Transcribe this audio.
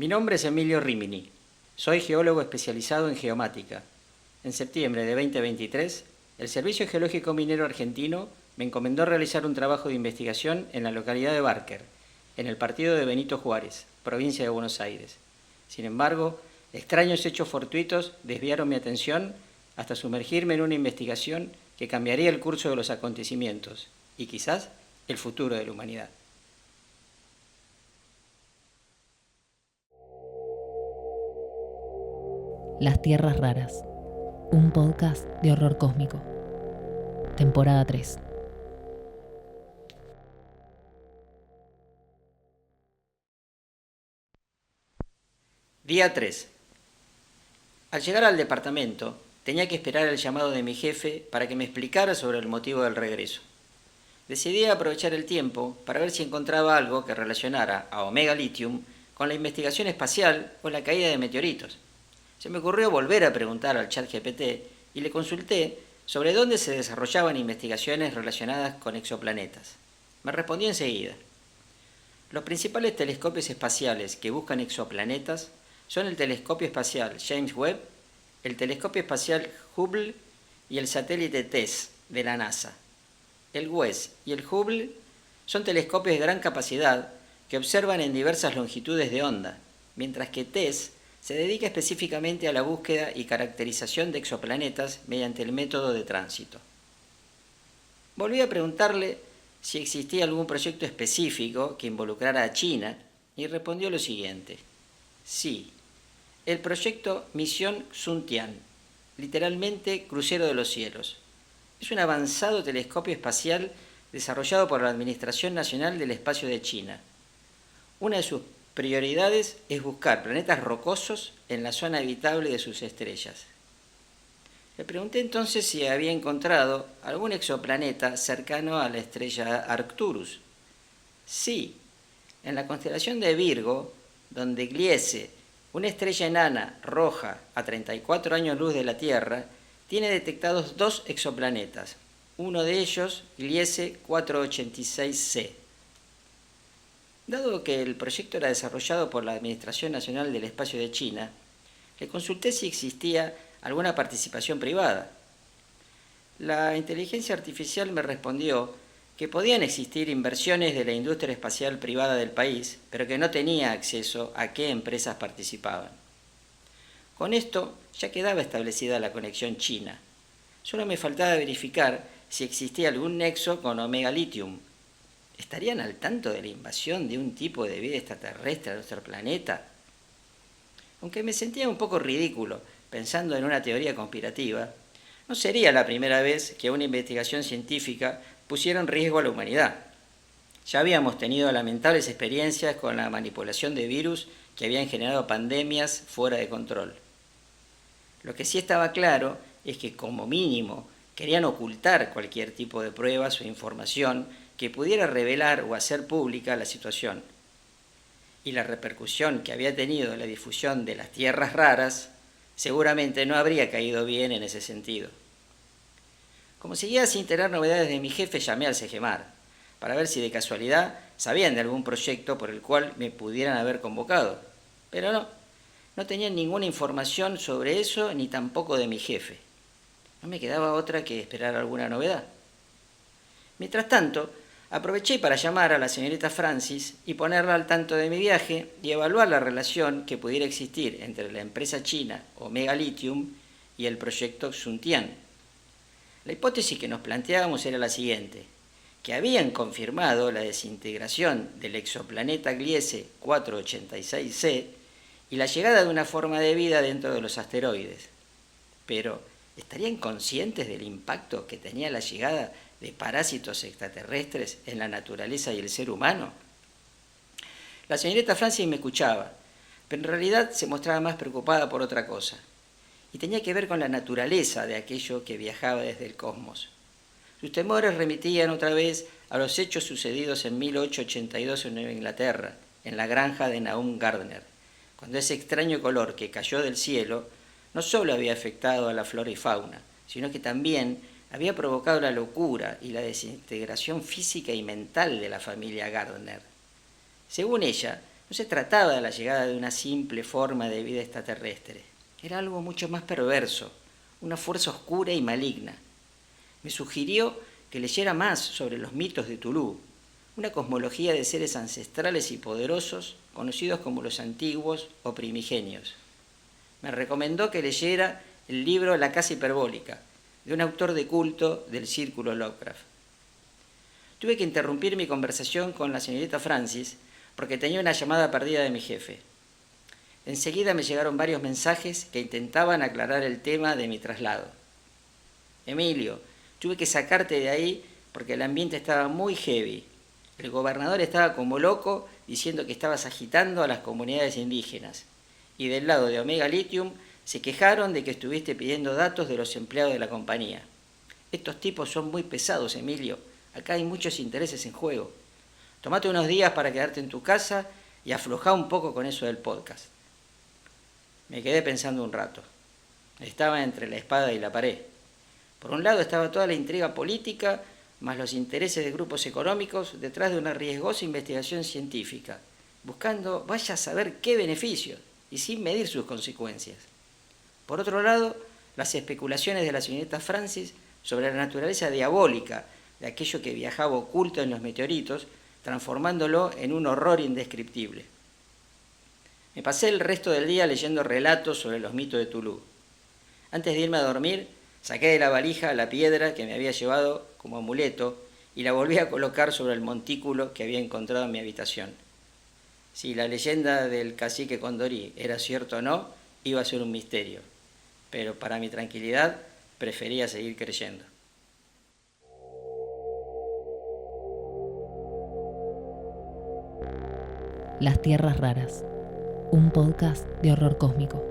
Mi nombre es Emilio Rimini. Soy geólogo especializado en geomática. En septiembre de 2023, el Servicio Geológico Minero Argentino me encomendó realizar un trabajo de investigación en la localidad de Barker, en el partido de Benito Juárez, provincia de Buenos Aires. Sin embargo, extraños hechos fortuitos desviaron mi atención hasta sumergirme en una investigación que cambiaría el curso de los acontecimientos y quizás el futuro de la humanidad. Las Tierras Raras, un podcast de horror cósmico. Temporada 3. Día 3. Al llegar al departamento, tenía que esperar el llamado de mi jefe para que me explicara sobre el motivo del regreso. Decidí aprovechar el tiempo para ver si encontraba algo que relacionara a Omega Lithium con la investigación espacial o la caída de meteoritos. Se me ocurrió volver a preguntar al ChatGPT y le consulté sobre dónde se desarrollaban investigaciones relacionadas con exoplanetas. Me respondió enseguida. Los principales telescopios espaciales que buscan exoplanetas son el telescopio espacial James Webb, el telescopio espacial Hubble y el satélite TESS de la NASA. El WESS y el Hubble son telescopios de gran capacidad que observan en diversas longitudes de onda, mientras que TESS se dedica específicamente a la búsqueda y caracterización de exoplanetas mediante el método de tránsito. Volví a preguntarle si existía algún proyecto específico que involucrara a China y respondió lo siguiente. Sí, el proyecto Misión Xuntian, literalmente Crucero de los Cielos. Es un avanzado telescopio espacial desarrollado por la Administración Nacional del Espacio de China. Una de sus prioridades es buscar planetas rocosos en la zona habitable de sus estrellas. Le pregunté entonces si había encontrado algún exoplaneta cercano a la estrella Arcturus. Sí, en la constelación de Virgo, donde Gliese, una estrella enana roja a 34 años luz de la Tierra, tiene detectados 2 exoplanetas, uno de ellos Gliese 486c. Dado que el proyecto era desarrollado por la Administración Nacional del Espacio de China, le consulté si existía alguna participación privada. La inteligencia artificial me respondió que podían existir inversiones de la industria espacial privada del país, pero que no tenía acceso a qué empresas participaban. Con esto ya quedaba establecida la conexión china. Solo me faltaba verificar si existía algún nexo con Omega Lithium. ¿Estarían al tanto de la invasión de un tipo de vida extraterrestre a nuestro planeta? Aunque me sentía un poco ridículo pensando en una teoría conspirativa, no sería la primera vez que una investigación científica pusiera en riesgo a la humanidad. Ya habíamos tenido lamentables experiencias con la manipulación de virus que habían generado pandemias fuera de control. Lo que sí estaba claro es que, como mínimo, querían ocultar cualquier tipo de pruebas o información que pudiera revelar o hacer pública la situación. Y la repercusión que había tenido la difusión de las tierras raras seguramente no habría caído bien en ese sentido. Como seguía sin tener novedades de mi jefe, llamé al CEGEMAR para ver si de casualidad sabían de algún proyecto por el cual me pudieran haber convocado. Pero no tenían ninguna información sobre eso ni tampoco de mi jefe. No me quedaba otra que esperar alguna novedad. Mientras tanto, aproveché para llamar a la señorita Francis y ponerla al tanto de mi viaje y evaluar la relación que pudiera existir entre la empresa china Omega Lithium y el proyecto Xuntian. La hipótesis que nos planteábamos era la siguiente, que habían confirmado la desintegración del exoplaneta Gliese 486c y la llegada de una forma de vida dentro de los asteroides. Pero, ¿estarían conscientes del impacto que tenía la llegada de parásitos extraterrestres en la naturaleza y el ser humano? La señorita Francis me escuchaba, pero en realidad se mostraba más preocupada por otra cosa, y tenía que ver con la naturaleza de aquello que viajaba desde el cosmos. Sus temores remitían otra vez a los hechos sucedidos en 1882 en Nueva Inglaterra, en la granja de Nahum Gardner, cuando ese extraño color que cayó del cielo no solo había afectado a la flora y fauna, sino que también había provocado la locura y la desintegración física y mental de la familia Gardner. Según ella, No se trataba de la llegada de una simple forma de vida extraterrestre. Era algo mucho más perverso, una fuerza oscura y maligna. Me sugirió que leyera más sobre los mitos de Tulú, una cosmología de seres ancestrales y poderosos conocidos como los antiguos o primigenios. Me recomendó que leyera el libro La casa hiperbólica, de un autor de culto del círculo Lovecraft. Tuve que interrumpir mi conversación con la señorita Francis porque tenía una llamada perdida de mi jefe. Enseguida me llegaron varios mensajes que intentaban aclarar el tema de mi traslado. Emilio, tuve que sacarte de ahí porque el ambiente estaba muy heavy. El gobernador estaba como loco diciendo que estabas agitando a las comunidades indígenas. Y del lado de Omega Lithium se quejaron de que estuviste pidiendo datos de los empleados de la compañía. Estos tipos son muy pesados, Emilio. Acá hay muchos intereses en juego. Tomate unos días para quedarte en tu casa y aflojá un poco con eso del podcast. Me quedé pensando un rato. Estaba entre la espada y la pared. Por un lado estaba toda la intriga política, más los intereses de grupos económicos detrás de una riesgosa investigación científica, buscando vaya a saber qué beneficios y sin medir sus consecuencias. Por otro lado, las especulaciones de la señorita Francis sobre la naturaleza diabólica de aquello que viajaba oculto en los meteoritos, transformándolo en un horror indescriptible. Me pasé el resto del día leyendo relatos sobre los mitos de Tulú. Antes de irme a dormir, saqué de la valija la piedra que me había llevado como amuleto y la volví a colocar sobre el montículo que había encontrado en mi habitación. Si la leyenda del cacique Condorí era cierto o no, iba a ser un misterio, pero para mi tranquilidad prefería seguir creyendo. Las Tierras Raras, un podcast de horror cósmico.